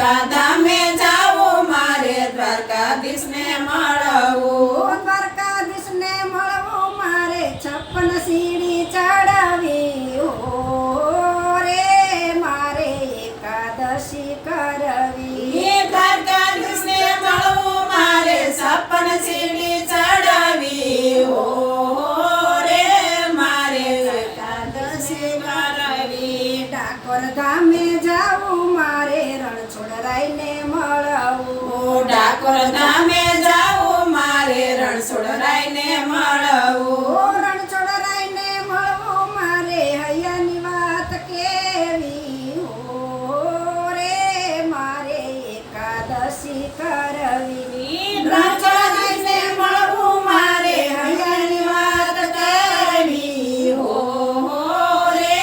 દ્વારકા ધામે જાવું મારે દ્વારકાધીશને મળવું દ્વારકાધીશને મળવું મારે 56 સીડી ચડાવી હો રે મારે એકાદશી કરવી દ્વારકાધીશને મળવું મારે 56 સીડી ચડાવી હો રે મારે એકાદશી કરવી ડાકોર ધામે જાવું મારે રણછોડરાયને મળવું ડાકોર ધામે જાવું મારે રણછોડરાયને મળવું રણછોડરાયને મળવું મારે હૈયાની વાત કેવી હો રે મારે એકાદશી કરવી રણછોડરાયને મળવું મારે હૈયાની વાત કરવી હો રે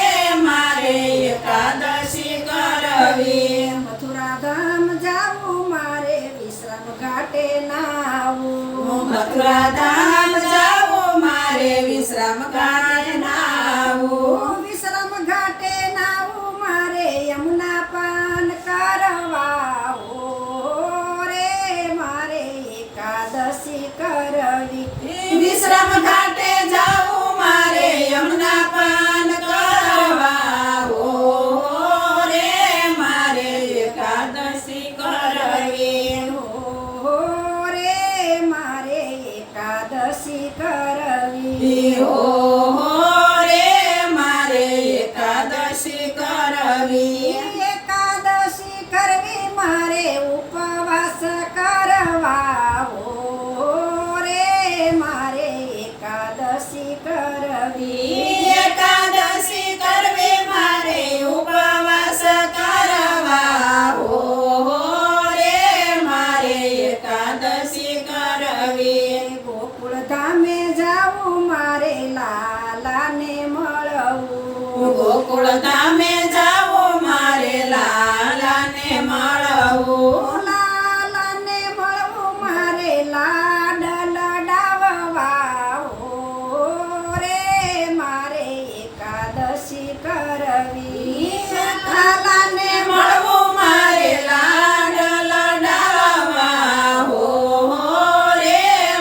મારે એકાદશી કરવી મથુરા ધામ જાવું મારે વિશ્રામ ઘાટે નાવું મથુરા ધામ જાવું મારે વિશ્રામ ઘાટે નાવું વિશ્રામ ઘાટે નાવું મારે યમુના પાન કરવા હો રે મારે એકાદશી કરવી વિશ્રામ ઘાટે જાવું મારે યમુના પાન કરવા હો રે મારે એકાદશી કરવી હો રે મારે એકાદશી કરવી હો રે મારે એકાદશી કરવી એકાદશી કરવી મારે ઉપવાસ કરવા હો રે મારે એકાદશી કરવી એકાદશી કરવી મારે ઉપવાસ કરવા હો રે મારે એકાદશી કરવી ગોકુળ ધામે જાવું મારે લાલાને મળવું ગોકુળ ધામે જાવું મારે લાલાને મળવું લાલાને મળવું મારે લાડ લડાવવા હો રે મારે એકાદશી કરવી લાલાને મળવું મારે લાડ લડાવવા હો રે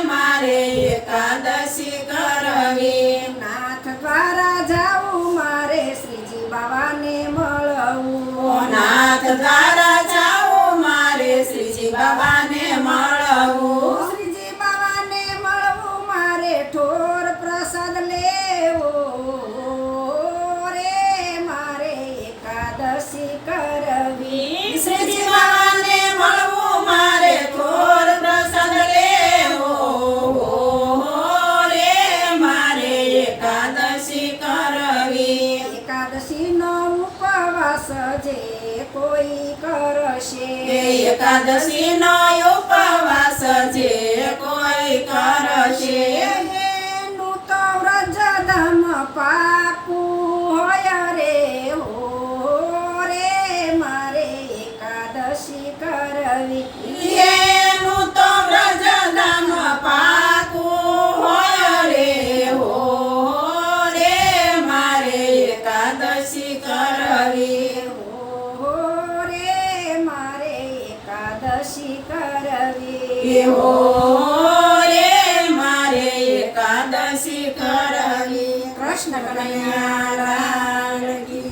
મારે એકાદશી કરવી નાથ દ્વારા જાવું મારે શ્રીજી બાવાને મળવું નાથ દ્વારા જાવું મારે શ્રીજી બાબાને મળવું શ્રીજી બાવાને મળવું મારે ઠોર પ્રસાદ લેવો રે મારે એકાદશી કરવી શ્રીજી બાબાને મળવું મારે થોર પ્રસાદ લેવો રે મારે એકાદશી કરવી એકાદશીનો ઉપવાસ જે કોઈ કરશે એકાદશીનો ઉપવાસ જે કોઈ કરશે એનું તો વ્રજધામ પાકું હોય રે હો રે મારે એકાદશી કરવી એનું તો વ્રજધામ પાકું હોય રે હો રે મારે એકાદશી કરવી હો રે મારે એકાદશી કરવી હો રે મારે એકાદશી કરવી કૃષ્ણ કનૈયા